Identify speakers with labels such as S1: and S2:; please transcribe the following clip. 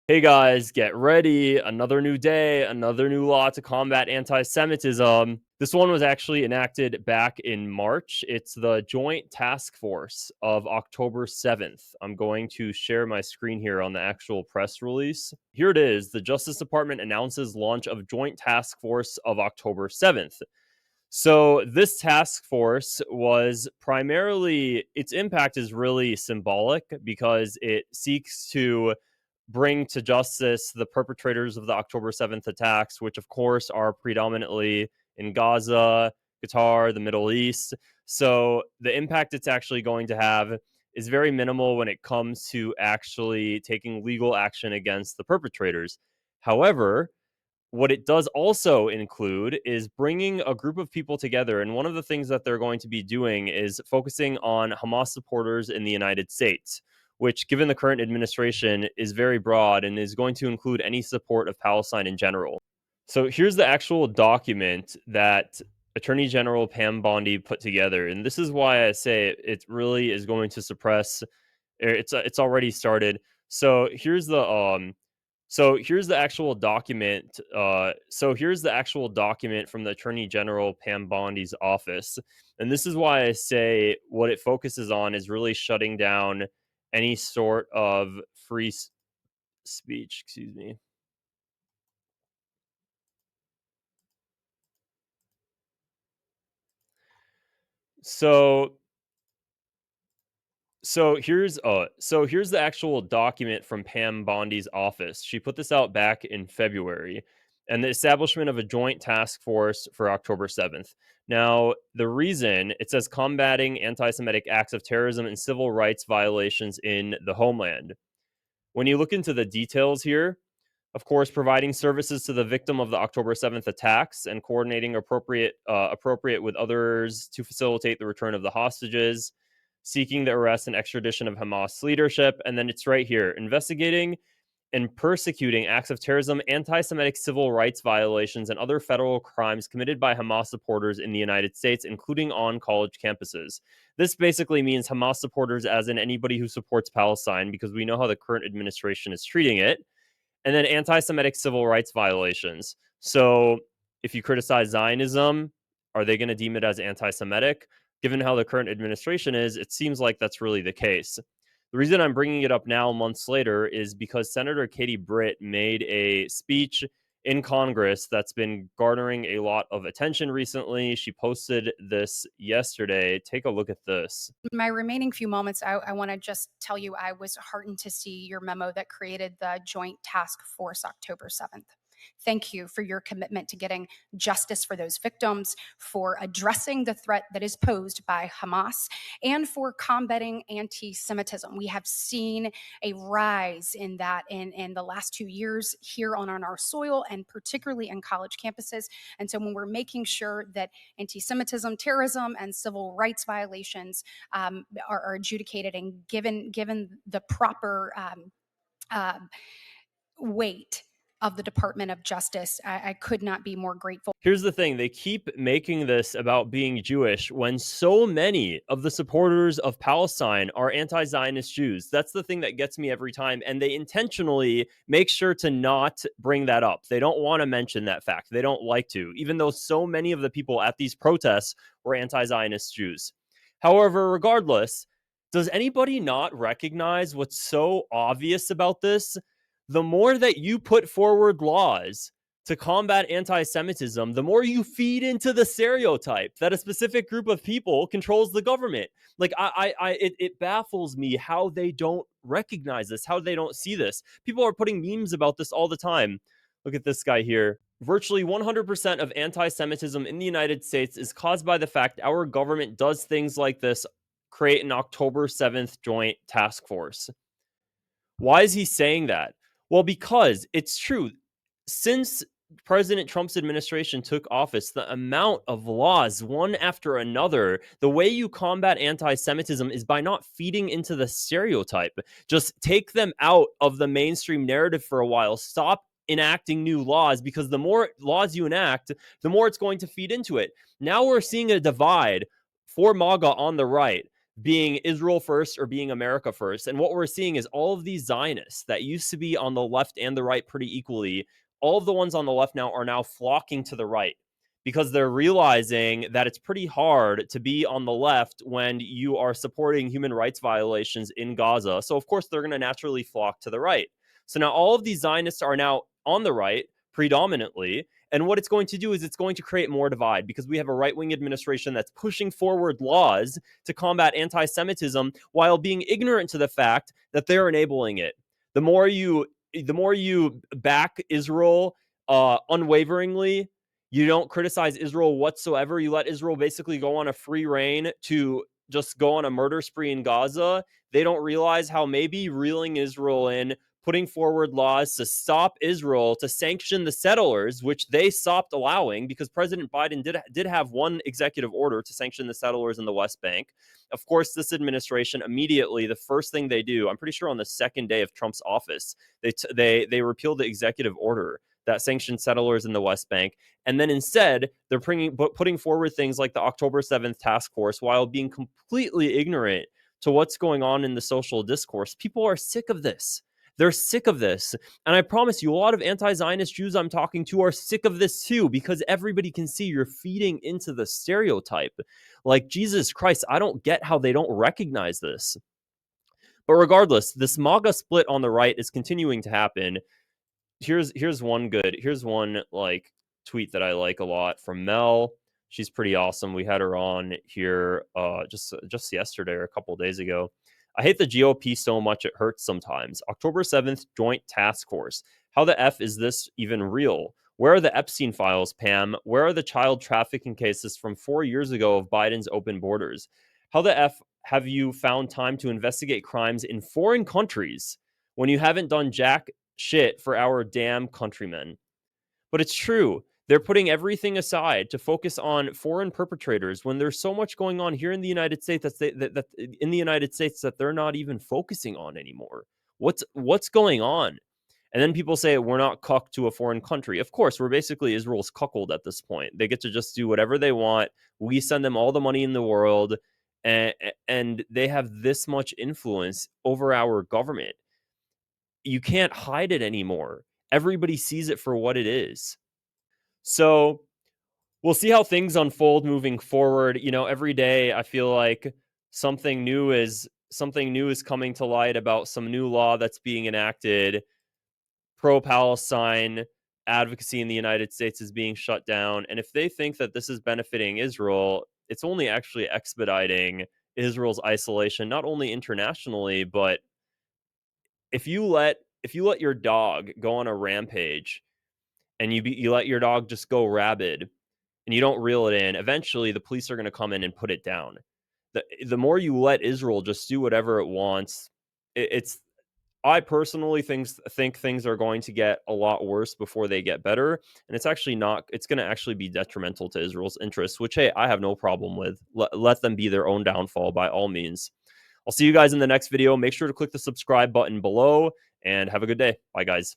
S1: Hey guys, get ready. Another new day, another new law to combat anti Semitism. This one was actually enacted back in March. It's the Joint Task Force of October 7th. I'm going to share my screen here on the actual press release. Here it is. The Justice Department announces launch of Joint Task Force of October 7th. So, this task force was primarily, its impact is really symbolic because it seeks to bring to justice the perpetrators of the October 7th attacks, which of course are predominantly in Gaza, Qatar, the Middle East. So the impact it's actually going to have is very minimal when it comes to actually taking legal action against the perpetrators. However, what it does also include is bringing a group of people together. And one of the things that they're going to be doing is focusing on Hamas supporters in the United States, which, given the current administration, is very broad and is going to include any support of Palestine in general. So here's the actual document that Attorney General Pam Bondi put together. And this is why I say it really is going to suppress, it's already started. So here's the actual document. Here's the actual document from the Attorney General Pam Bondi's office, and this is why I say what it focuses on is really shutting down any sort of speech. Excuse me. So here's the actual document from Pam Bondi's office. She put this out back in February, and the establishment of a joint task force for October 7th. Now, the reason it says combating anti-Semitic acts of terrorism and civil rights violations in the homeland. When you look into the details here, of course, providing services to the victim of the October 7th attacks and coordinating appropriate with others to facilitate the return of the hostages, seeking the arrest and extradition of Hamas leadership, and then it's right here, investigating and persecuting acts of terrorism, anti-Semitic civil rights violations, and other federal crimes committed by Hamas supporters in the United States, including on college campuses. This basically means Hamas supporters, as in anybody who supports Palestine, because we know how the current administration is treating it, and then anti-Semitic civil rights violations. So if you criticize Zionism, are they going to deem it as anti-Semitic? Given how the current administration is, it seems like that's really the case. The reason I'm bringing it up now, months later, is because Senator Katie Britt made a speech in Congress that's been garnering a lot of attention recently. She posted this yesterday. Take a look at this.
S2: My remaining few moments, I want to just tell you I was heartened to see your memo that created the Joint Task Force October 7th. Thank you for your commitment to getting justice for those victims, for addressing the threat that is posed by Hamas, and for combating anti Semitism. We have seen a rise in that in the last 2 years here on our soil and particularly in college campuses. And so when we're making sure that anti Semitism, terrorism, and civil rights violations are adjudicated and given the proper uh, weight of the Department of Justice. I could not be more grateful.
S1: Here's the thing, they keep making this about being Jewish when so many of the supporters of Palestine are anti-Zionist Jews. That's the thing that gets me every time, and they intentionally make sure to not bring that up. They don't want to mention that fact. They don't like to, even though so many of the people at these protests were anti-Zionist Jews. However, regardless, does anybody not recognize what's so obvious about this? The more that you put forward laws to combat anti-Semitism, the more you feed into the stereotype that a specific group of people controls the government. Like it baffles me how they don't recognize this, how they don't see this. People are putting memes about this all the time. Look at this guy here. Virtually 100% of anti-Semitism in the United States is caused by the fact our government does things like this, create an October 7th joint task force. Why is he saying that? Well, because it's true. Since President Trump's administration took office, the amount of laws, one after another, the way you combat anti Semitism is by not feeding into the stereotype. Just take them out of the mainstream narrative for a while. Stop enacting new laws, because the more laws you enact, the more it's going to feed into it. Now we're seeing a divide for MAGA on the right being Israel first or being America first. And what we're seeing is all of these Zionists that used to be on the left and the right pretty equally, all of the ones on the left now are now flocking to the right because they're realizing that it's pretty hard to be on the left when you are supporting human rights violations in Gaza. So, of course, they're going to naturally flock to the right. So now all of these Zionists are now on the right predominantly. And what it's going to do is it's going to create more divide because we have a right wing administration that's pushing forward laws to combat anti Semitism while being ignorant to the fact that they're enabling it. The more you back Israel unwaveringly, you don't criticize Israel whatsoever. You let Israel basically go on a free reign to just go on a murder spree in Gaza. They don't realize how maybe reeling Israel in, putting forward laws to stop Israel, to sanction the settlers, which they stopped allowing because President Biden did have one executive order to sanction the settlers in the West Bank. Of course, this administration immediately, the first thing they do, I'm pretty sure on the second day of Trump's office, they repealed the executive order that sanctioned settlers in the West Bank. And then instead, they're putting forward things like the October 7th task force while being completely ignorant to what's going on in the social discourse. People are sick of this. They're sick of this. And I promise you, a lot of anti Zionist Jews I'm talking to are sick of this too, because everybody can see you're feeding into the stereotype. Like, Jesus Christ, I don't get how they don't recognize this. But regardless, this MAGA split on the right is continuing to happen. Here's one like tweet that I like a lot from Mel. She's pretty awesome. We had her on here just yesterday or a couple of days ago. I hate the GOP so much it hurts sometimes. October 7th joint task force. How the F is this even real? Where are the Epstein files, Pam? Where are the child trafficking cases from 4 years ago of Biden's open borders? How the F have you found time to investigate crimes in foreign countries when you haven't done jack shit for our damn countrymen? But it's true. They're putting everything aside to focus on foreign perpetrators when there's so much going on here in the United States that in the United States that they're not even focusing on anymore. What's going on? And then people say we're not cucked to a foreign country. Of course, we're basically Israel's cuckold at this point. They get to just do whatever they want. We send them all the money in the world, and, and they have this much influence over our government. You can't hide it anymore. Everybody sees it for what it is. So we'll see how things unfold moving forward. You know, every day I feel like something new is coming to light about some new law that's being enacted. Pro-Palestine advocacy in the United States is being shut down. And if they think that this is benefiting Israel, it's only actually expediting Israel's isolation, not only internationally, but if you let your dog go on a rampage and you let your dog just go rabid and you don't reel it in, eventually the police are going to come in and put it down. The more you let Israel just do whatever it wants, it's I personally think things are going to get a lot worse before they get better, and it's actually not. It's going to actually be detrimental to Israel's interests, which hey, I have no problem with. Let them be their own downfall by all means. I'll see you guys in the next video. Make sure to click the subscribe button below, and have a good day. Bye, guys.